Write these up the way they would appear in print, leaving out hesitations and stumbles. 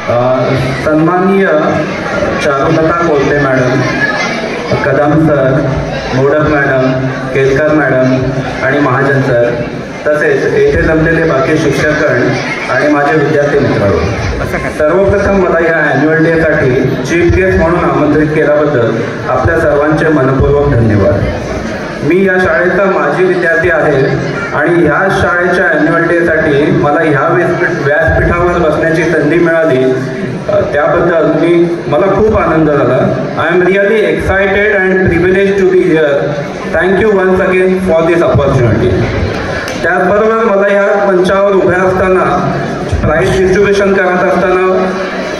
सन्माननीय Charulata Kolte madam, Kadam sir, modak madam, Kelkar madam आणि Mahajan sir, तसेच येथे जमलेले बाकी शिक्षकगण आणि माझे विद्यार्थी मित्रांनो, सर्वप्रथम मला या ॲन्युअल डेसाठी चीफ गेस्ट म्हणून आमंत्रित केल्याबद्दल आपल्या सर्वांचे मनपूर्वक धन्यवाद. मी या शाळेचा माजी विद्यार्थी आहे आणि ह्या शाळेच्या ॲन्युअल डेसाठी मला ह्या व्यासपीठावर बसण्याची संधी मिळाली, त्याबद्दल मला खूप आनंद झाला. I am really excited and privilege to be here. Thank you once again for this opportunity. त्याचबरोबर मला या मंचावर उभ्या असताना प्राईज डिस्ट्रीब्युशन करत असताना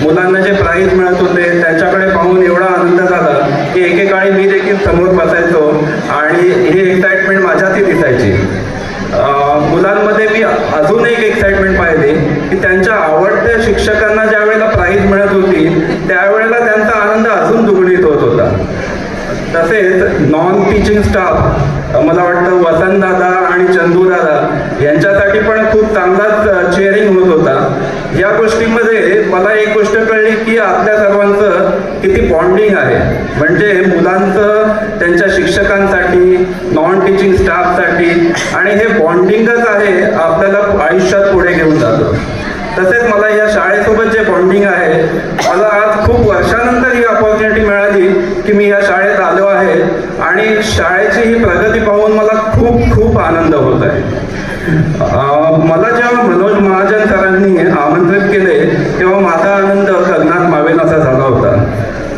मुलांना जे प्राईज मिळत होते त्यांच्याकडे पाहून एवढा आनंद झाला की एकेकाळी मी देखील समोर बसायचो आणि ही एक्साइटमेंट माझ्यातही दिसायची. मुलांमध्ये मी अजून एक एक्साइटमेंट पाहिली की त्यांच्या आवडत्या शिक्षकांना ज्या वेळेला प्राईज मिळत होती त्यावेळेला त्यांचा आनंद अजून दुगणित होत होता. तसेच नॉन टीचिंग स्टाफ मला वाटतं वसंतदादा आणि चंदूदादा यांच्यासाठी पण खूप चांगलाच चेअरिंग होत होता. या गोष्टीमध्ये मला एक गोष्ट कळली की आपल्या सर्वांचं किती बॉन्डिंग आहे, म्हणजे मुलांचं त्यांच्या शिक्षकांसाठी, नॉन टीचिंग स्टाफसाठी, आणि हे बॉन्डिंगच आहे आपल्याला आयुष्यात पुढे घेऊन जातं. तसेच मला या शाळेसोबत जे बॉन्डिंग आहे, मला आज खूप वर्षानंतर ही अपॉर्च्युनिटी मिळाली की मी या शाळेत आलो आहे आणि शाळेची ही प्रगती पाहून मला खूप खूप आनंद होत आहे. मला जेव्हा मनोज महाजन सरांनी आमंत्रित केले तेव्हा माझा आनंद गगनात मावेल असा झाला होता.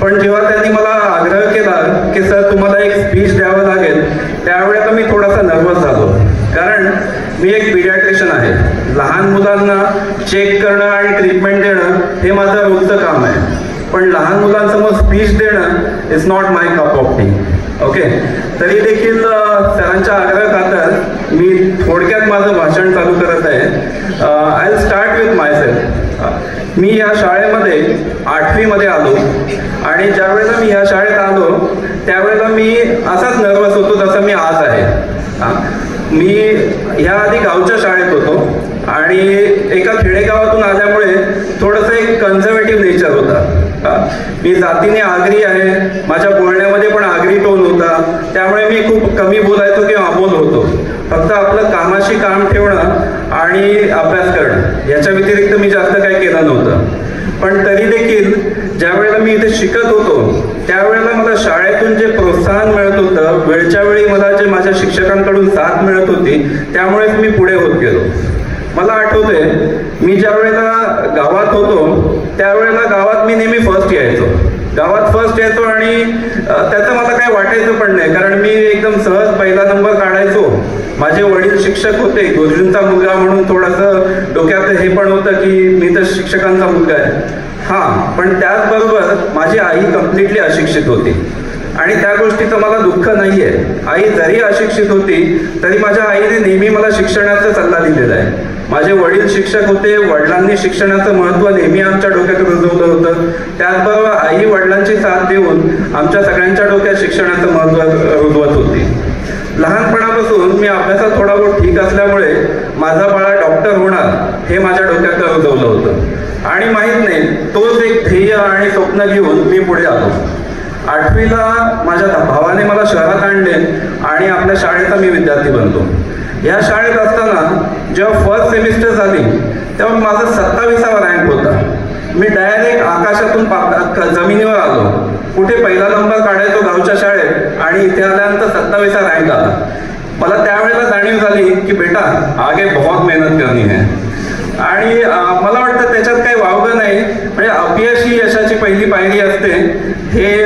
पण जेव्हा त्यांनी मला आग्रह केला की सर तुम्हाला एक स्पीच द्यावं लागेल, त्यावेळेला मी थोडासा नर्वस झालो, कारण मी एक पीडियाट्रिशियन आहे. लहान मुलांना चेक करणं आणि ट्रीटमेंट देणं हे माझं रोजचं काम आहे, पण लहान मुलांसमोर स्पीच देणं is not my cup of T. Okay, तरी देखील सरांच्या आग्रह खातर मी थोडक्यात माझं भाषण चालू करत आहे. I will start with myself. मी या शाळेमध्ये 8वी मध्ये आलो आणि ज्या वेळेला मी या शाळेत आलो त्यावेळेला मी असाच नर्वस होतो जसं मी आज आहे. मी ह्या आधी गावच्या शाळेत होतो आणि एका खेडेगावातून आल्यामुळे थोडंसं एक कन्झर्वेटिव्ह नेचर होता. मी जातीने आगरी आहे, माझ्या बोलण्यामध्ये पण आगरी टोन होता, त्यामुळे मी खूप कमी बोलायचो किंवा अबोल होतो. फक्त आपलं कामाशी काम ठेवणं आणि अभ्यास करणं याच्या व्यतिरिक्त मी जास्त काही केलं नव्हतं. पण तरी देखील ज्या वेळेला मी इथे शिकत होतो त्यावेळेला मला शाळेतून जे प्रोत्साहन मिळत होतं, वेळच्या वेळी मला जे माझ्या शिक्षकांकडून साथ मिळत होती, त्यामुळेच मी पुढे होत गेलो. मला आठवते मी ज्या वेळेला गावात होतो त्यावेळेला गावात मी नेहमी फर्स्ट यायचो. गावात फर्स्ट यायचो आणि त्याचं मला काही वाटायचं पण नाही, कारण मी एकदम सहज पहिला नंबर काढायचो. माझे वडील शिक्षक होते, गुरुजींचा मुलगा म्हणून थोडंसं डोक्यात हे पण होतं की मी तर शिक्षकांचा मुलगा आहे. हां, पण त्याचबरोबर माझी आई कम्प्लिटली अशिक्षित होती आणि त्या गोष्टीचं मला दुःख नाही आहे. आई जरी अशिक्षित होती तरी माझ्या आईने नेहमी मला शिक्षणाचा सल्ला दिलेला आहे. माझे वडील शिक्षक होते, वडिलांनी शिक्षणाचं महत्त्व नेहमी आमच्या डोक्यात रुजवलं होतं. त्याचबरोबर आई वडिलांची साथ देऊन आमच्या सगळ्यांच्या डोक्यात शिक्षणाचं महत्त्व रुजवत होती. लहानपणापासून मी अभ्यासात थोडा बहुत ठीक असल्यामुळे माझा बाळा डॉक्टर होणार हे माझ्या डोक्यात रुजवलं होतं आणि माहीत नाही तोच एक ध्येय आणि स्वप्न घेऊन मी पुढे आलो. 8वीला माझ्या भावाने मला शहरात आणले आणि आपल्या शाळेचा मी विद्यार्थी बनलो. या शाळेत असताना जेव्हा फर्स्ट सेमिस्टर झाली तेव्हा माझा 27वा रँक होता. मी डायरेक्ट आकाशातून जमिनीवर आलो. कुठे पहिला नंबर काढायचो गावच्या शाळेत आणि इथे आल्यानंतर 27वा रँक आला. मला त्यावेळेला जाणीव झाली की बेटा आगे बहुत मेहनत करनी है. आणि मला वाटतं त्याच्यात काही वावगं नाही, म्हणजे अपयश ही यशाची पहिली पायरी असते हे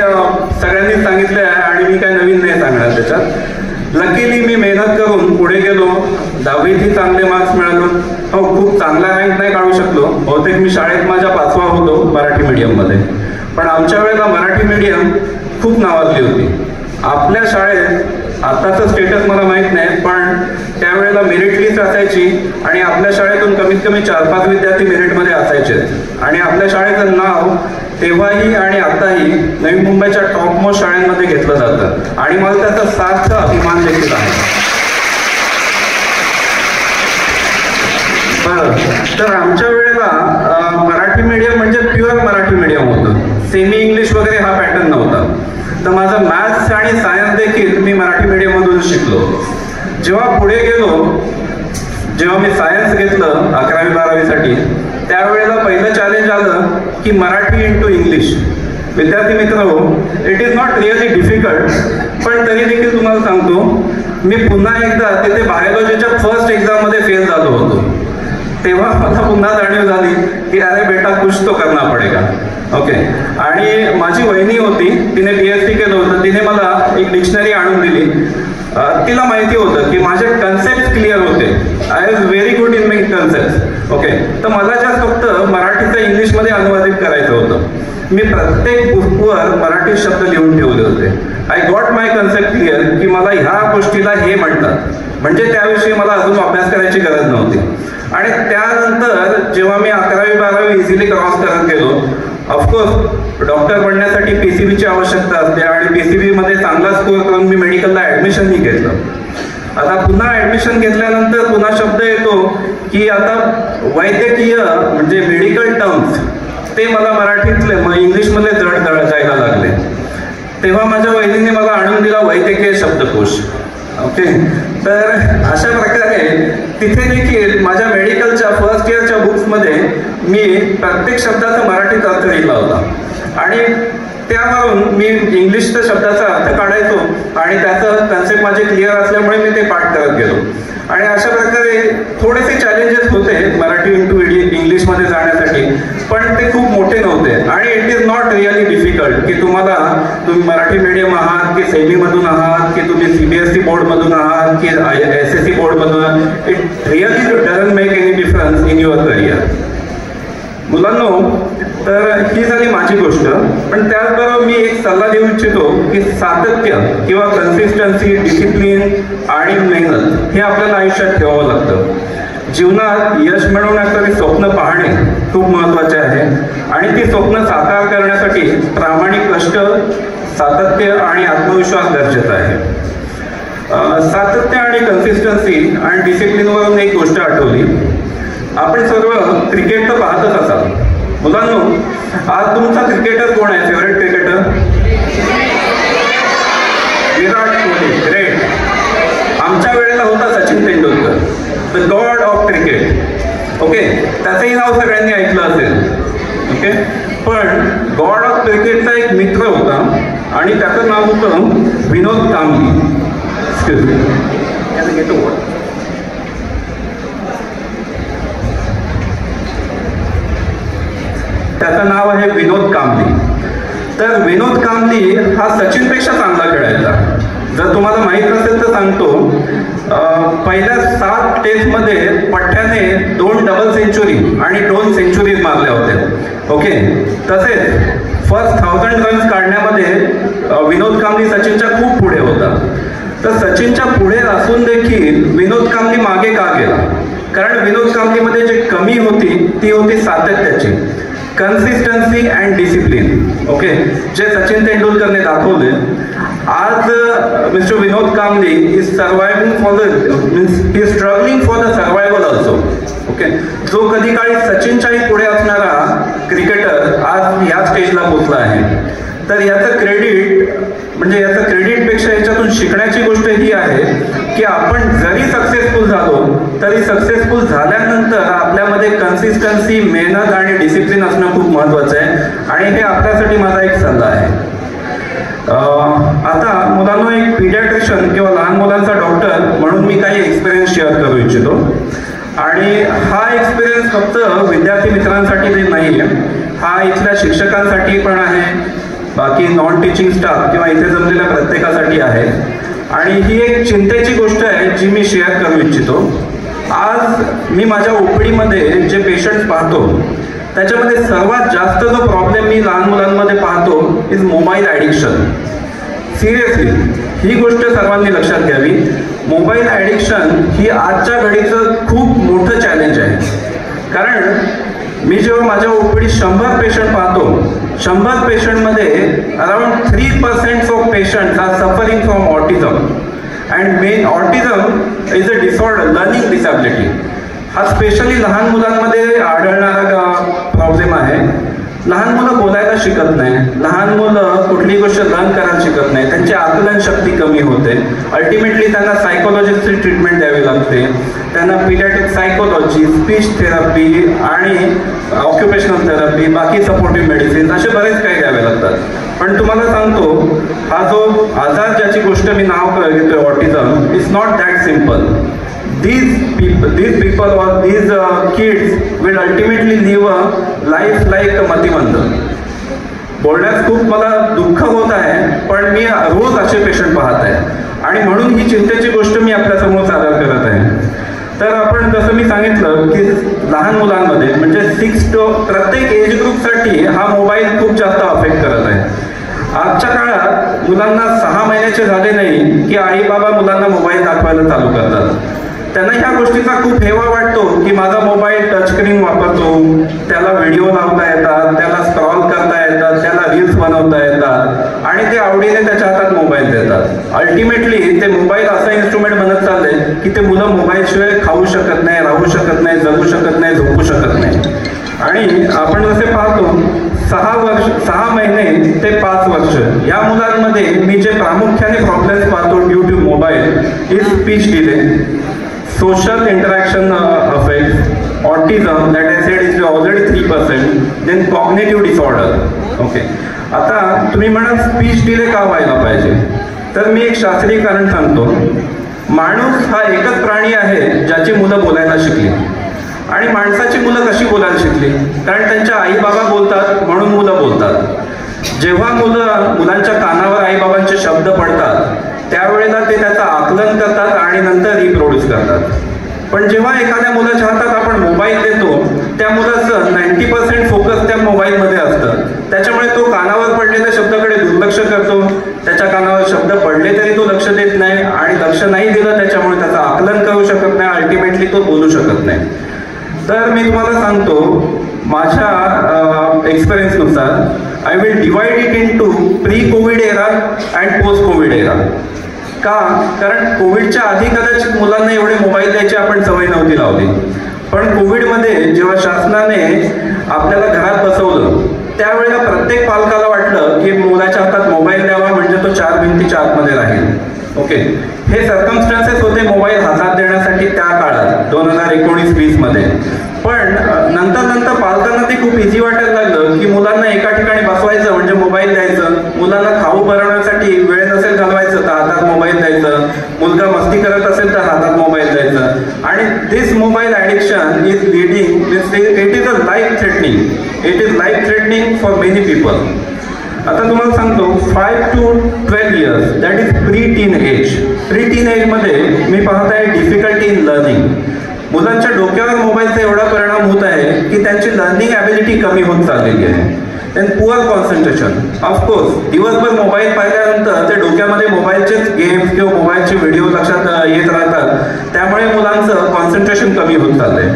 सगळ्यांनीच सांगितले आहे आणि मी काही नवीन नाही सांगणार त्याच्यात. लकीली मी मेहनत करून पुढे गेलो. 10वीतही चांगले मार्क्स मिळालो. हो, खूप चांगला रँक नाही काढू शकलो, बहुतेक मी शाळेत माझ्या 5वा होतो मराठी मीडियममध्ये. पण आमच्या वेळेला मराठी मीडियम खूप नावाजली होती. आपल्या शाळेत आताचं स्टेटस मला माहीत नाही, पण त्यावेळेला मेरिट लिस्ट असायची आणि आपल्या शाळेतून कमीत कमी 4-5 विद्यार्थी मेरिटमध्ये असायचे आणि आपल्या शाळेचं नाव तेव्हाही आणि आताही नवी मुंबईच्या टॉपमोस्ट शाळांमध्ये घेतलं जातं आणि मला त्याचा सार्थ अभिमान देखील आहे. बरं, तर आमच्या वेळेला मराठी मीडियम म्हणजे मराठीमधून शिकलो. जेव्हा पुढे गेलो, जेव्हा मी सायन्स घेतलं 11वी-12वीसाठी, त्यावेळेला पहिलं चॅलेंज आलं की मराठी इंटू इंग्लिश. विद्यार्थी मित्र हो, it is not really difficult, पण तरी देखील तुम्हाला सांगतो, मी पुन्हा एकदा तिथे बायोलॉजीच्या फर्स्ट एक्झाममध्ये फेल झालो होतो. तेव्हा मला पुन्हा जाणीव झाली की अरे बेटा कुछ तो करना पडेगा. ओके. आणि माझी वहिनी होती, तिने PhD केलं होतं, तिने मला एक डिक्शनरी आणून दिली. तिला माहिती होतं की माझे कन्सेप्ट क्लिअर होते. I was very good in my concept. Okay. तर मला जास्त फक्त मराठीचं इंग्लिशमध्ये अनुवादित करायचं होतं. मी प्रत्येक बुकवर मराठी शब्द लिहून ठेवले होते. I got my concept clear की मला ह्या गोष्टीला हे म्हणतात, म्हणजे त्याविषयी मला अजून अभ्यास करायची गरज नव्हती. आणि त्यानंतर जेव्हा मी 11वी-12वी इझिली क्रॉस करत गेलो, ऑफकोर्स डॉक्टर बनण्यासाठी PCBची आवश्यकता असते आणि PCB मध्ये चांगला स्कोअर करून मी मेडिकलला ऍडमिशनही घेतलं. आता पुन्हा ऍडमिशन घेतल्यानंतर पुन्हा शब्द येतो की आता वैद्यकीय म्हणजे मेडिकल टर्म्स ते मला मराठीतले इंग्लिशमधले जड जायला लागले. तेव्हा माझ्या वहिनीने मला आणून दिला वैद्यकीय शब्दकोश. ओके. तर अशा प्रकारे तिथे देखील माझ्या मेडिकलच्या फर्स्ट इयरच्या बुक्समध्ये मी प्रत्येक शब्दाचा मराठीत अर्थ लिहिला होता आणि त्यावरून मी इंग्लिशच्या शब्दाचा अर्थ काढायचो आणि त्याचं कन्सेप्ट माझे क्लिअर असल्यामुळे मी ते पाठ करत गेलो. आणि अशा प्रकारे थोडेसे चॅलेंजेस होते मराठी इंटू इंग्लिशमध्ये जाण्यासाठी, पण ते खूप मोठे नव्हते. आणि it is not really difficult की तुम्ही मराठी मीडियम आहात की सेमीमधून आहात की तुम्ही CBSE बोर्डमधून आहात की SSC बोर्डमधून आहात. It really doesn't make any difference in your career. मुलांनो, तर ही झाली माझी गोष्ट. पण त्याचबरोबर मी एक सल्ला देऊ इच्छितो की सातत्य किंवा कन्सिस्टन्सी, डिसिप्लिन आणि मेहनत हे आपल्याला आयुष्यात ठेवावं लागतं. जीवनात यश मिळवण्यासाठी स्वप्न पाहणे खूप महत्त्वाचे आहे आणि ती स्वप्न साकार करण्यासाठी प्रामाणिक कष्ट, सातत्य आणि आत्मविश्वास गरजेचा आहे. सातत्य आणि कन्सिस्टन्सी आणि डिसिप्लिनवरून एक गोष्ट आठवली. आपण सर्व क्रिकेट तर पाहतच असाल. मुलांनो, आज तुमचा क्रिकेटर कोण आहे? Favourite cricketer? Virat Kohli. Great. आमच्या वेळेला होता Sachin Tendulkar, the god of cricket. Okay. त्याचंही नाव सगळ्यांनी ऐकलं असेल. ओके. पण गॉड ऑफ क्रिकेटचा एक मित्र होता आणि त्याचं नाव होतं विनोद कांबली. त्याचं नाव आहे विनोद कांबली. तर विनोद कांबली हा सचिनपेक्षा चांगला खेळायचा. जर तुम्हाला माहीत नसेल तर सांगतो, पहिल्या 7 टेस्टमध्ये पठ्याने 2 डबल सेंचुरी आणि 2 सेंचुरीज मारल्या होत्या. ओके. तसेच फर्स्ट 1000 रन्स काढण्यामध्ये विनोद कांबली सचिनच्या खूप पुढे होता. तर सचिनच्या पुढे असून देखील विनोद कांबली मागे का गेला? कारण विनोद कांबलीमध्ये जे कमी होती ती होती सातत्याची, कन्सिस्टन्सी अँड डिसिप्लिन. ओके. जे सचिन तेंडुलकरने दाखवले. आज mister Vinod Kambli is surviving for the is struggling for the survival also. Okay. जो कधी काळी सचिनच्याही पुढे असणारा क्रिकेटर आज या स्टेजला पोहोचला आहे. तर याचं क्रेडिट म्हणजे याचं क्रेडिटपेक्षा याच्यातून शिकण्याची गोष्ट ही आहे की आपण जरी सक्सेसफुल झालो तरी सक्सेसफुल झाल्यानंतर आपल्यामध्ये कन्सिस्टन्सी, मेहनत आणि डिसिप्लिन असणं खूप महत्त्वाचं आहे. आणि हे आपल्यासाठी माझा एक सल्ला आहे. आता मुलांनो, एक पीडियाट्रिशियन किंवा लहान मुलांचा डॉक्टर म्हणून मी काही एक्सपिरियन्स शेअर करू इच्छितो. आणि हा एक्सपिरियन्स फक्त विद्यार्थी मित्रांसाठी नाही आहे, हा इथल्या शिक्षकांसाठी पण आहे, बाकी नॉन टीचिंग स्टाफ किंवा इथे जमलेल्या प्रत्येकासाठी आहे. आणि ही एक चिंतेची गोष्ट आहे जी मी शेअर करू इच्छितो. आज मी माझ्या ओपीडीमध्ये जे पेशंट्स पाहतो त्याच्यामध्ये सर्वात जास्त जो प्रॉब्लेम मी लहान मुलांमध्ये पाहतो इज मोबाईल ॲडिक्शन. सिरियसली ही गोष्ट सर्वांनी लक्षात घ्यावी. मोबाईल ॲडिक्शन ही आजच्या घडीचं खूप मोठं चॅलेंज आहे. कारण मी जेव्हा माझ्या ओपीडीत 100 पेशंट पाहतो, 100 पेशंटमध्ये around 3% of patients are suffering from autism. And main autism is a disorder, learning disability. हा स्पेशली लहान मुलांमध्ये आढळणारा प्रॉब्लेम आहे. लहान मुलं बोलायला शिकत नाही, लहान मुलं कुठली गोष्ट लर्न करायला शिकत नाही, त्यांची आकलन शक्ती कमी होते. अल्टिमेटली त्यांना सायकोलॉजिस्टची ट्रीटमेंट द्यावी लागते. त्यांना पिडियाट्रिक सायकोलॉजी, स्पीच थेरपी आणि ऑक्युपेशनल थेरपी, बाकी सपोर्टिव्ह मेडिसिन असे बरेच काही द्यावे लागतात. पण तुम्हाला सांगतो, हा जो आजार ज्याची गोष्ट मी नाव घेतोय autism, it's not that simple. These people or these kids will ultimately live a life like मतिमंद. बोलण्यास खूप मला दुःख होत आहे, पण मी रोज असे पेशंट पाहत आहे आणि म्हणून ही चिंतेची गोष्ट मी आपल्यासमोर सादर करत आहे. तर आपण जसं मी सांगितलं की लहान मुलांमध्ये म्हणजे 6 to प्रत्येक एज ग्रुपसाठी हा मोबाईल खूप जास्त अफेक्ट करत आहे. आजच्या काळात मुलांना 6 महिन्याचे झाले नाही की आई बाबा मुलांना मोबाईल दाखवायला चालू करतात. त्यांना ह्या गोष्टीचा खूप हेवा वाटतो की माझा मोबाईल टचस्क्रीन वापरतो, त्याला व्हिडिओ लावता येतात, त्याला स्क्रॉल करता येतात, त्याला रील्स बनवता येतात आणि ते आवडीने त्याच्या हातात मोबाईल देतात. अल्टिमेटली ते मोबाईल असं इन्स्ट्रुमेंट बनत चाललंय की ते मुलं मोबाईलशिवाय खाऊ शकत नाही, राहू शकत नाही, जगू शकत नाही, झोपू शकत नाही. आणि आपण जसे पाहतो 6 महिने ते 5 वर्ष या मुलांमध्ये मी जे प्रामुख्याने प्रॉब्लेम्स पाहतो due to mobile is speech delay, social interaction effects, autism that I said is already 3%, then cognitive disorder. Okay. आता तुम्ही म्हणाल स्पीच डिले का व्हायला पाहिजे, तर मी एक शास्त्रीय कारण सांगतो. माणूस हा एकच प्राणी आहे ज्याची मुलं बोलायला शिकली. आणि माणसाची मुलं कशी बोलायला शिकली, कारण त्यांच्या आई बाबा बोलतात म्हणून मुलं बोलतात. जेव्हा मुलांच्या कानावर आईबाबांचे शब्द पडतात त्यावेळेला ते त्याचं आकलन करतात आणि नंतर रिप्रोड्यूस करतात. पण जेव्हा एखाद्या मुलाच्या हातात आपण मोबाईल देतो त्या मुलाचं 90% फोकस त्या मोबाईलमध्ये असतं. त्याच्यामुळे तो कानावर पडलेल्या शब्दाकडे दुर्लक्ष करतो, त्याच्या कानावर शब्द पडले तरी तो लक्ष देत नाही आणि लक्ष नाही दिलं त्याच्यामुळे त्याचं आकलन करू शकत नाही, अल्टिमेटली तो बोलू शकत नाही. तर मी तुम्हाला सांगतो माझ्या एक्सपिरियन्सनुसार I will divide it in two pre Covid era and post Covid era. का? कारण कोविडच्या आधी कदाचित मुलांना एवढे मोबाईल द्यायची आपण सवय नव्हती लावली, पण कोविडमध्ये जेव्हा शासनाने आपल्याला घरात बसवलं त्यावेळेला प्रत्येक पालकाला वाटलं की मुलाच्या हातात मोबाईल द्यावा म्हणजे तो 4 भिंतीच्या आतमध्ये राहील. ओके, हे सर्कमस्टन्सेस होते मोबाईल हातात देण्यासाठी त्या काळात 2019-20 मध्ये. पण नंतर पालकांना ते खूप इझी वाटायला लागलं की मुलांना एका ठिकाणी बसवायचं म्हणजे मोबाईल द्यायचं, मुलांना खाऊ बनवण्यासाठी वेळ नसेल घालवायचं तर हातात मोबाईल द्यायचं, मुलगा मस्ती करत असेल तर हातात मोबाईल द्यायचं. आणि this mobile addiction is leading, it is a life threatening for many people. आता तुम्हाला सांगतो 5 to 12 years that is pre teen age. Pre teen एजमध्ये मी पाहत आहे डिफिकल्टी इन लर्निंग. मुलांच्या डोक्यावर मोबाईलचा एवढा परिणाम होत आहे की त्यांची लर्निंग ॲबिलिटी कमी होत चाललेली आहे. Then poor concentration. ऑफकोर्स दिवसभर मोबाईल पाहिल्यानंतर ते डोक्यामध्ये मोबाईलचेच गेम्स किंवा मोबाईलचे व्हिडिओ लक्षात येत राहतात, त्यामुळे मुलांचं कॉन्सन्ट्रेशन कमी होत चाललंय.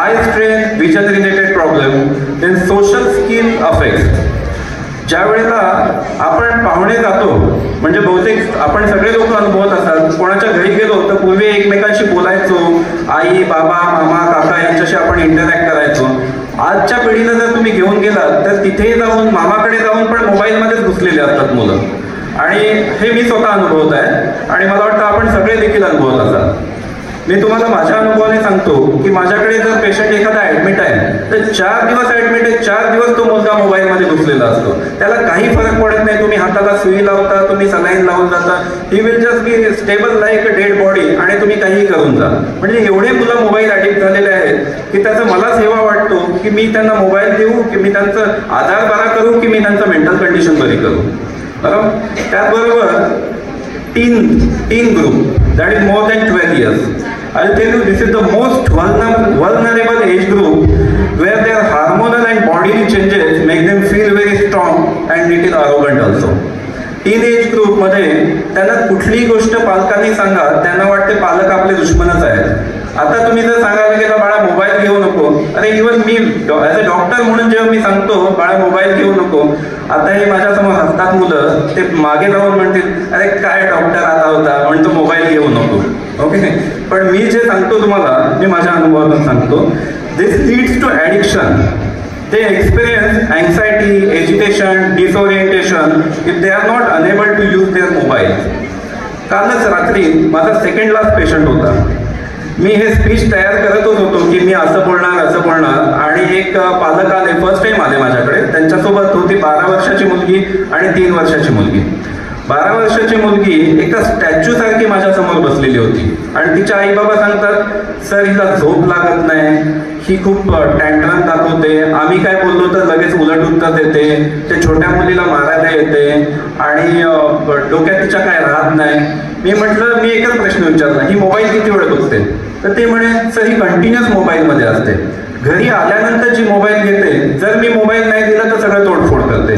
Eye strain, vision related problem, then social skill affects. ज्या वेळेला आपण पाहुणे जातो म्हणजे बहुतेक आपण सगळे लोक अनुभवत असतात, कोणाच्या घरी गेलो तर पूर्वी एकमेकांशी बोलायचो, आई बाबा मामा काका यांच्याशी आपण इंटरॅक्ट करायचो. आजच्या पिढीला जर तुम्ही घेऊन गेलात तर तिथे जाऊन मामाकडे जाऊन पण मोबाईलमध्येच घुसलेले असतात मुलं. आणि हे मी स्वतः अनुभवत आहे आणि मला वाटतं आपण सगळे देखील अनुभवत असाल. मी तुम्हाला माझ्या अनुभवाने सांगतो की माझ्याकडे जर पेशंट एखादा ऍडमिट आहे तर 4 दिवस ऍडमिट आहे, 4 दिवस तो मुलगा मोबाईलमध्ये घुसलेला असतो. त्याला काही फरक पडत नाही, तुम्ही हाताला सुई लावता, तुम्ही सलाईन लावून जाता, he will just be stable like a dead body आणि तुम्ही काहीही करून जा. म्हणजे एवढे मुलं मोबाईल ऍडिक्ट झालेले आहेत की त्याचा मलाच हेवा वाटतो की मी त्यांना मोबाईल देऊ, की मी त्यांचं आधार बरा करू, की मी त्यांचं मेंटल कंडिशन बरी करू. बरोबर. त्याचबरोबर teen group that is more than 12 years. I'll tell you this is the most vulnerable age group where their hormonal and bodily changes make them feel very strong and little arrogant also. Teenage group मध्ये त्यांना कुठलीही गोष्ट पालकांनी सांगा त्यांना वाटते पालक आपले दुश्मनच आहेत. आता तुम्ही जर सांगायला गेला बाळा मोबाईल घेऊ नको, अरे even me as a doctor म्हणून जेव्हा मी सांगतो बाळा मोबाईल घेऊ नको, आता हे माझ्यासमोर हसतात मुलं, ते मागे जाऊन म्हणतील अरे काय डॉक्टर आला होता म्हणतो मोबाईल घेऊ नको. ओके, पण मी जे सांगतो तुम्हाला मी माझ्या अनुभवातून सांगतो, this leads to addiction. they experience anxiety, agitation, disorientation if they are not unable to use their mobile. कालच रात्री माझा सेकंड लास्ट पेशंट होता. मी हे स्पीच तयार करतच होतो की मी असं बोलणार आणि एक पालक आले, फर्स्ट टाइम आले माझ्याकडे. त्यांच्यासोबत होती 12 वर्षाची मुलगी आणि 3 वर्षाची मुलगी. 12 वर्षाची मुलगी एका स्टॅच्यू सारखी माझ्या समोर बसलेली होती आणि तिच्या आई बाबा सांगतात, सर हिला झोप लागत नाही, ही खूप टँट्रम दाखवते, आम्ही काय बोललो तर लगेच उलट उत्तर देते, ते छोट्या मुलीला मारायला येते आणि डोक्यात तिच्या काय राहत नाही. मी म्हटलं, मी एकच प्रश्न विचारला, ही मोबाईल किती वेळ बघते? तर ते म्हणे, सर ही कंटिन्युअस मोबाईलमध्ये असते. घरी आल्यानंतर जी मोबाईल घेते, जर मी मोबाईल नाही दिला तर सगळं तोडफोड करते,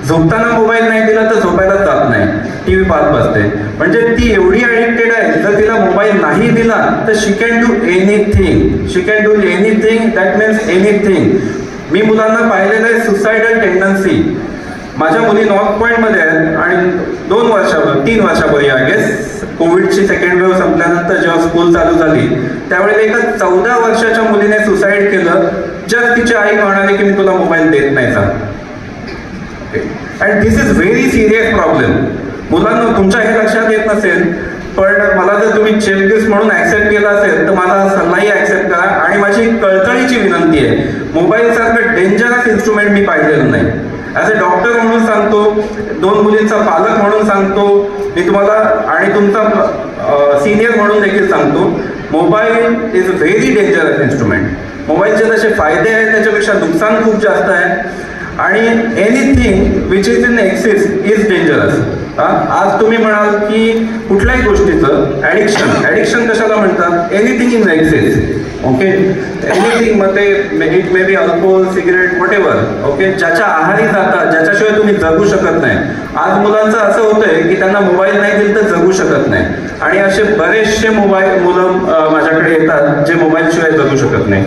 झोपताना मोबाईल नाही दिला तर झोपायलाच जात नाही, टीव्ही पाहत बसते. म्हणजे ती एवढी ॲडिक्टेड आहे, जर तिला मोबाईल नाही दिला तर she can do anything, she can do anything, that means anything. मी मुलांना पाहिलेलं आहे सुसायडल टेंडन्सी. माझ्या मुली नॉर्थ पॉईंटमध्ये आहेत आणि 3 वर्षापूर्वी आय गेस कोविडची सेकंड वेव्ह संपल्यानंतर जेव्हा स्कूल चालू झाली त्यावेळेला एका 14 वर्षाच्या मुलीने सुसाईड केलं, जस्ट तिची आई म्हणाली की मी तुला मोबाईल देत नाही सांग. And this is very serious problem. मुलांना तुमच्या हे लक्षात येत नसेल, पण मला जर तुम्ही चेकलिस्ट म्हणून ऍक्सेप्ट केला असेल तर माझा सल्लाही ऍक्सेप्ट करा. आणि माझी कळकळीची विनंती आहे, मोबाईल सारखं डेंजरस इन्स्ट्रुमेंट मी पाहिलेलं नाही. ॲज अ डॉक्टर म्हणून सांगतो, 2 मुलींचा पालक म्हणून सांगतो मी तुम्हाला, आणि तुमचा सिनियर म्हणून देखील सांगतो, mobile is a very dangerous instrument. मोबाईलचे जसे फायदे आहेत त्याच्यापेक्षा नुकसान खूप जास्त आहे. आणि anything which is in excess is dangerous. आज तुम्ही म्हणाल की कुठल्याही गोष्टीचं ॲडिक्शन कशाला म्हणतात? Anything in excess. Okay, anything मध्ये it may be alcohol, cigarette, whatever. Okay, ज्याच्या आहारी जातात, ज्याच्याशिवाय तुम्ही जगू शकत नाही. आज मुलांचं असं होतंय की त्यांना मोबाईल नाही दिलं तर जगू शकत नाही, आणि असे बरेचसे मुलं माझ्याकडे येतात जे मोबाईलशिवाय जगू शकत नाही.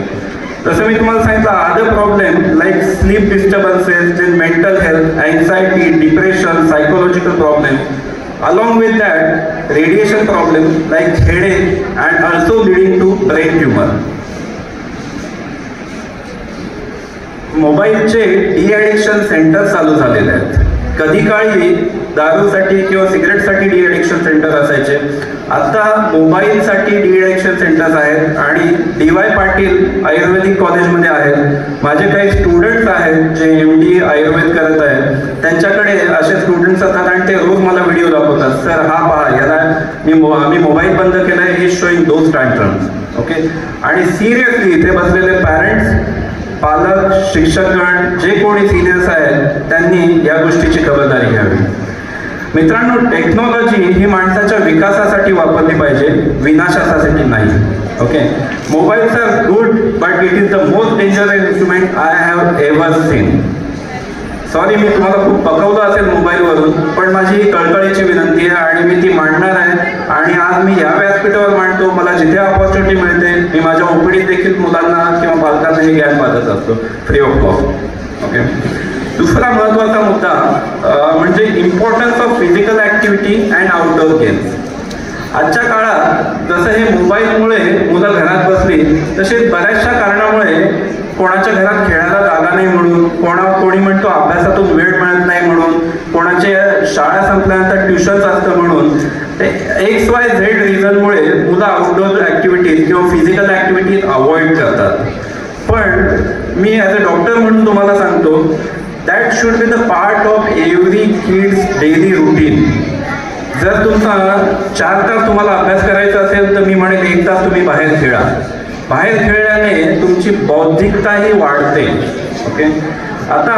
जसं मी तुम्हाला सांगितलं, other problem like sleep disturbances, then mental health, anxiety, depression, psychological problem. Along with that, radiation problem like headache and also leading to brain tumor. मोबाईलचे डी-ॲडिक्शन सेंटर चालू झालेले आहेत. कधी काळी दारूसाठी किंवा सिगरेटसाठी डी-ॲडिक्शन सेंटर असायचे, आता मोबाईलसाठी डी-ॲडिक्शन सेंटर्स आहेत. आणि DY पाटील आयुर्वेदिक कॉलेजमध्ये आहेत. माझे काही स्टुडंट्स आहेत जे MD आयुर्वेद करत आहेत, त्यांच्याकडे असे स्टुडंट्स असतात आणि ते रोज मला व्हिडिओ दाखवतात, सर हा पहा, याला मी मोबाईल बंद केला आहे, ही शोईंग दोज टँट्रम्स. ओके, आणि सिरियसली इथे बसलेले पॅरेंट्स, पालक, शिक्षकगण, जे कोणी सिनियर्स आहेत त्यांनी या गोष्टीची खबरदारी घ्यावी. मित्रांनो, टेक्नॉलॉजी ही माणसाच्या विकासासाठी वापरली पाहिजे, विनाशासाठी नाही. Okay, mobiles are good but it is the most dangerous instrument I have ever seen. Sorry, मी तुम्हाला खूप पकवलं असेल मोबाईलवरून, पण माझी ही कळकळीची विनंती आहे आणि मी ती मांडणार आहे. आणि आज मी या व्यासपीठावर मांडतो, मला जिथे ऑपॉर्च्युनिटी मिळते मी माझ्या ओपीडीत देखील मुलांना किंवा पालकांना हे ज्ञान पाहत असतो फ्री ऑफ कॉस्ट. ओके, दुसरा महत्त्वाचा मुद्दा म्हणजे importance of physical activity and outdoor games. आजच्या काळात जसं हे मोबाईलमुळे मुलं घरात बसली, तसेच बऱ्याचशा कारणामुळे कोणाच्या घरात खेळायला जागा नाही म्हणून, कोणी म्हणतो अभ्यासातून वेळ मिळत नाही म्हणून, कोणाचे शाळा संपल्यानंतर ट्युशन्स असतं म्हणून, XYZ रिझनमुळे मुलं आउटडोर ॲक्टिव्हिटीज किंवा फिजिकल ॲक्टिव्हिटीज अवॉइड करतात. पण मी ॲज अ डॉक्टर म्हणून तुम्हाला सांगतो, that should be the part of every kids daily routine. जर तुमचा 4 तास तुम्हाला अभ्यास करायचा असेल तर मी म्हणेन 1 तास तुम्ही बाहेर खेळा. बाहेर खेळल्याने तुमची बौद्धिकताही वाढते. ओके, आता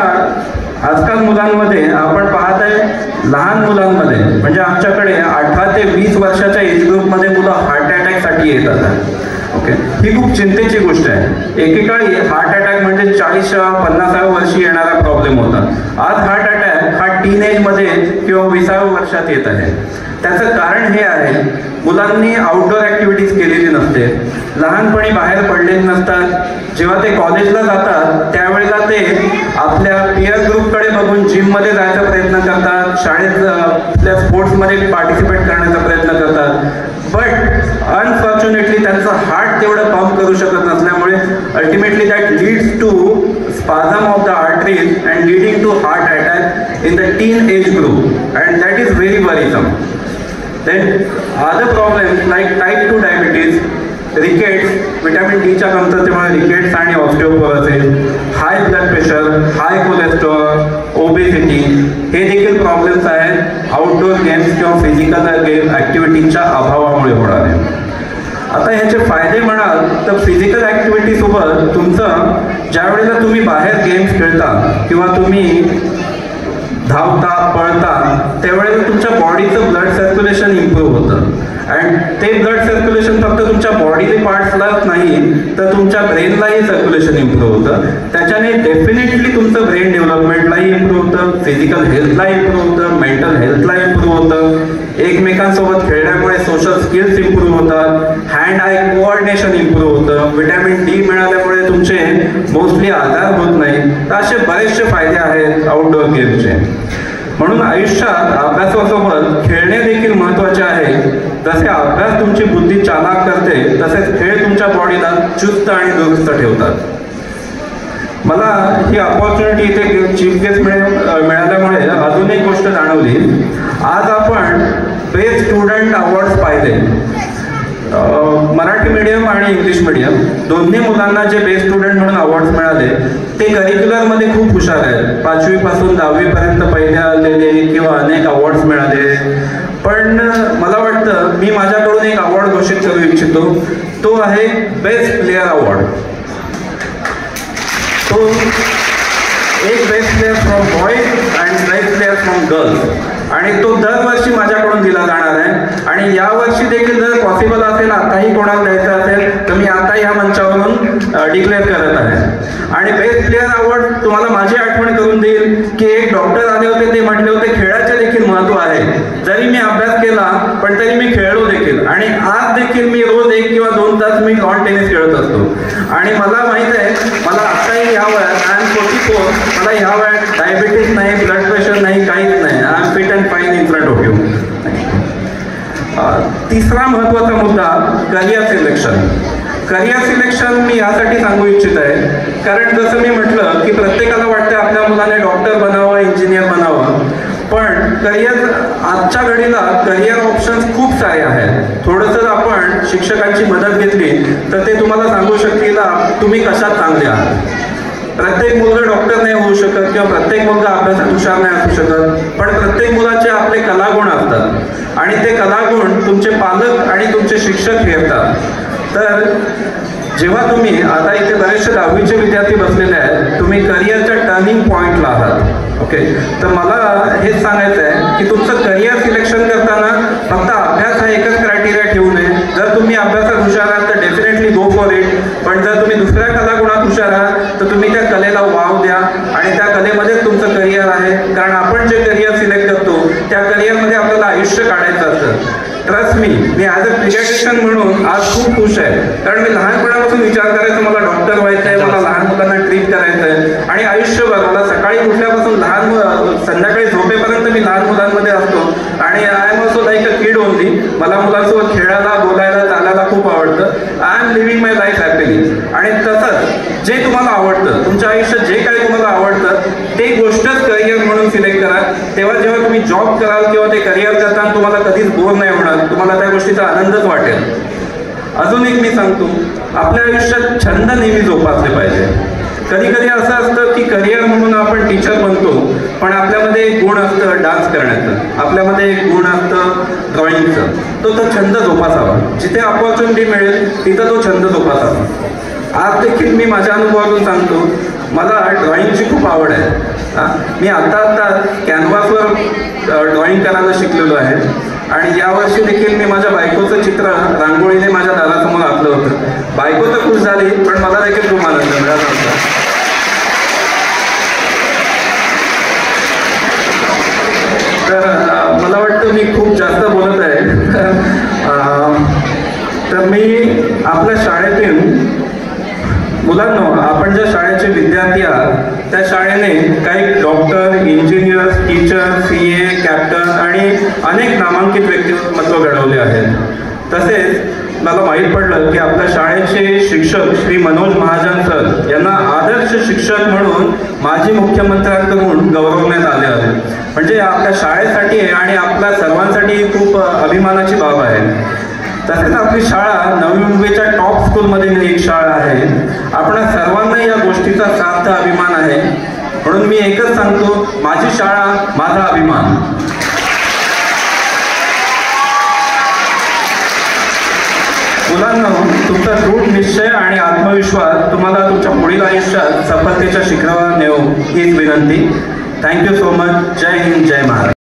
आजकाल मुलांमध्ये आपण पाहत आहे, लहान मुलांमध्ये म्हणजे आमच्याकडे 18 ते 20 वर्षाच्या एज ग्रुपमध्ये मुलं हार्ट अटॅकसाठी येत असतात. ओके, ही खूप चिंतेची गोष्ट आहे. एकेकाळी हार्ट अटॅक म्हणजे 40-50व्या वर्षी येणारा प्रॉब्लेम होता. आज हार्ट अटॅक हा टीनेजमध्ये किंवा 20व्या वर्षात येत आहे. त्याचं कारण हे आहे, मुलांनी आउटडोर ॲक्टिव्हिटीज केलेली नसते, लहानपणी बाहेर पडलेले नसतात. जेव्हा ते कॉलेजला जातात त्यावेळेला ते आपल्या पिअर ग्रुपकडे बघून जिममध्ये जायचा प्रयत्न करतात, शाळेत आपल्या स्पोर्ट्समध्ये पार्टिसिपेट करण्याचा प्रयत्न करतात. बट अनफॉर्च्युनेटली त्यांचं हार्ट तेवढं पंप करू शकत नसल्यामुळे ultimately that leads to spasm of the arteries and leading to heart attack in the teen age group, and that is very worrisome. Then other problems like type 2 diabetes, rickets, vitamin D च्या कमतरतेमुळे rickets आणि osteoporosis, high blood pressure, हाय cholesterol, obesity हे देखील problems आहेत outdoor games किंवा physical ॲक्टिव्हिटीजच्या अभावामुळे होणारे. आता ह्याचे फायदे म्हणाल तर फिजिकल ॲक्टिव्हिटी सोबत तुमचं ज्या वेळेला तुम्ही बाहेर गेम्स खेळता किंवा तुम्ही धावता पळता त्यावेळेला तुमच्या बॉडीचं ब्लड सर्क्युलेशन इम्प्रूव्ह होतं. अँड ते ब्लड सर्क्युलेशन फक्त तुमच्या बॉडी पार्ट्सलाच नाही तर तुमच्या ब्रेनलाही सर्क्युलेशन इम्प्रूव्ह होतं. त्याच्याने डेफिनेटली तुमचं ब्रेन डेव्हलपमेंटलाही इम्प्रूव्ह होतं, फिजिकल हेल्थला इम्प्रूव्ह होतं, मेंटल हेल्थला इम्प्रूव्ह होतं. एकमेकांसोबत खेळण्यामुळे सोशल स्किल्स इम्प्रूव्ह होतात, हँड आय कोऑर्डिनेशन इम्प्रूव्ह होतं, विटॅमिन डी मिळाल्यामुळे तुमचे मोस्टली आजार होत नाही. तर असे बरेचसे फायदे आहेत आउटडोर गेमचे. म्हणून आयुष्यात अभ्यासासोबत खेळणे देखील महत्त्वाचे आहे. जसे अभ्यास तुमची बुद्धी चालाक करते तसेच खेळ तुमच्या बॉडीला चुस्त आणि दुरुस्त ठेवतात. मला ही अपॉर्च्युनिटी इथे चीफ गेस्ट मिळाल्यामुळे अजून एक गोष्ट जाणवली. आज आपण बेस्ट स्टुडंट अवॉर्ड्स पाहिले. मराठी मीडियम आणि इंग्लिश मीडियम दोन्ही मुलांना जे बेस्ट स्टुडंट म्हणून अवॉर्ड्स मिळाले ते करिक्युलरमध्ये खूप हुशार आहेत. 5वी पासून 10वी पर्यंत पहिले आलेले किंवा अनेक अवॉर्ड्स मिळाले. पण मला वाटतं मी माझ्याकडून एक अवॉर्ड घोषित करू इच्छितो. तो आहे बेस्ट प्लेयर अवॉर्ड. तो एक best player from boys and best player from girls आणि तो दरवर्षी माझ्याकडून दिला जाणार आहे. आणि यावर्षी देखील जर पॉसिबल असेल आताही कोणाला द्यायचं असेल तर मी आता ह्या मंचावरून डिक्लेअर करत आहे. आणि बेस्ट प्लेयर अवॉर्ड तुम्हाला माझी आठवण करून देईल की एक डॉक्टर आले होते, ते म्हटले होते खेळाचे देखील महत्त्व आहे. जरी मी अभ्यास केला पण तरी मी खेळलो देखील आणि आज देखील मी रोज 1 किंवा 2 तास मी लॉन टेनिस खेळत असतो. आणि मला माहित आहे मला आताही ह्या वयात आय एम 44, मला ह्या वयात डायबिटीस नाही, ब्लड प्रेशर नाही, काहीच नाही. I am fit and fine in front of you. तिसरा महत्त्वाचा मुद्दा करिअर सिलेक्शन. करिअर सिलेक्शन मी यासाठी सांगू इच्छित आहे कारण जसं मी म्हटलं की प्रत्येकाला वाटतं आपल्या मुलाने डॉक्टर बनावं, इंजिनियर बनावं. पण करिअर आजच्या घडीला करिअर ऑप्शन्स खूप सारे आहेत. थोडंसं आपण शिक्षकांची मदत घेतली तर ते तुम्हाला सांगू शकतील तुम्ही कशात चांगले आहात. प्रत्येक मुलगा डॉक्टर नाही होऊ शकत किंवा प्रत्येक मुलगा अभ्यासात हुशार नाही असू शकत. पण प्रत्येक मुलाचे आपले कलागुण असतात आणि ते कलागुण तुमचे पालक आणि तुमचे शिक्षक हेरतात. तर जेव्हा तुम्ही आता इथे बरेचसे 10वीचे विद्यार्थी बसलेले आहेत, तुम्ही करिअरच्या टर्निंग पॉईंटला आहात. ओके, तर मला हेच सांगायचं आहे की तुमचं करिअर सिलेक्शन करताना फक्त अभ्यास हा एकच क्रायटेरिया ठेवू नये. जर तुम्ही अभ्यासात हुशार आहात तर डेफिनेटली गो फॉर इट. पण जर तुम्ही दुसऱ्या कलागुणात हुशार आहात तर तुम्ही त्या कलेला वाव द्या आणि त्या कलेमध्येच तुमचं करिअर आहे. कारण आपण जे करिअर सिलेक्ट करतो त्या करिअरमध्ये आपल्याला आयुष्य काढायचं असतं. Trust me as a paediatrician म्हणून आज खूप खुश आहे कारण मी लहानपणापासून विचार करायचो मला डॉक्टर व्हायचं आहे, मला लहान मुलांना ट्रीट करायचं आहे. आणि आयुष्यभर मला सकाळी उठल्यापासून संध्याकाळी झोपेपर्यंत मी लहान मुलांमध्ये असतो. आणि I am also like a kid only. मला मुलांसोबत खेळायला, बोलायला, चालायला खूप आवडतं. I am living my life happily. आणि तसंच जे तुम्हाला आवडतं, तुमच्या आयुष्यात जे काही तुम्हाला आवडतं ते गोष्टच करिअर म्हणून सिलेक्ट करा. तेव्हा जेव्हा तुम्ही जॉब कराल किंवा ते करिअर करताना तुम्हाला कधीच बोर नाही होणार, तुम्हाला त्या गोष्टीचा आनंदच वाटेल. अजून एक मी सांगतो, आपल्या आयुष्यात छंद नेहमी जोपासले पाहिजे. कधी कधी असं असतं की करिअर म्हणून आपण टीचर बनतो पण आपल्यामध्ये एक गुण असतं डान्स करण्याचं, आपल्यामध्ये एक गुण असतं ड्रॉइंगचं. तो छंद जोपासावा. जिथे अपॉर्च्युनिटी मिळेल तिथं तो छंद जोपासावा. आज देखील मी माझ्या अनुभवातून सांगतो, मला ड्रॉइंगची खूप आवड आहे. मी आता कॅनव्हासवर ड्रॉइंग करायला शिकलेलो आहे. आणि यावर्षी देखील मी माझ्या बायकोचं चित्र रांगोळीने माझ्या दारासमोर आखलं होतं. बायको तर खुश झाली पण मला देखील खूप आनंद मिळाला होता. तर मला वाटतं मी खूप जास्त बोलत आहे. तर मी आपल्या शाळेतील मुलांनो, आपण ज्या शाळेचे विद्यार्थी आहात त्या शाळेने काही doctor, engineer, teacher, CA, captain आणि अनेक नामांकित व्यक्तिमत्व घडवले आहेत. तसेच मला माहीत पडलं की आपल्या शाळेचे शिक्षक श्री मनोज महाजन सर यांना आदर आदर्श शिक्षक म्हणून माजी मुख्यमंत्र्यांकडून गौरवण्यात आले आहे. म्हणजे आपल्या शाळेसाठी आणि आपल्या सर्वांसाठी खूप अभिमानाची बाब आहे. तसेच आपली शाळा नवी मुंबईच्या टॉप स्कूलमधील एक शाळा आहे. आपणा सर्वांना या गोष्टीचा सार्थ अभिमान आहे. म्हणून मी एकच सांगतो, माझी शाळा माझा अभिमान. मुलांना तुमचा दृढ निश्चय आणि आत्मविश्वास तुम्हाला तुमच्या पुढील आयुष्यात सफलतेच्या शिखरावर नेऊ हीच विनंती. Thank you so much. जय हिंद, जय महाराष्ट्र.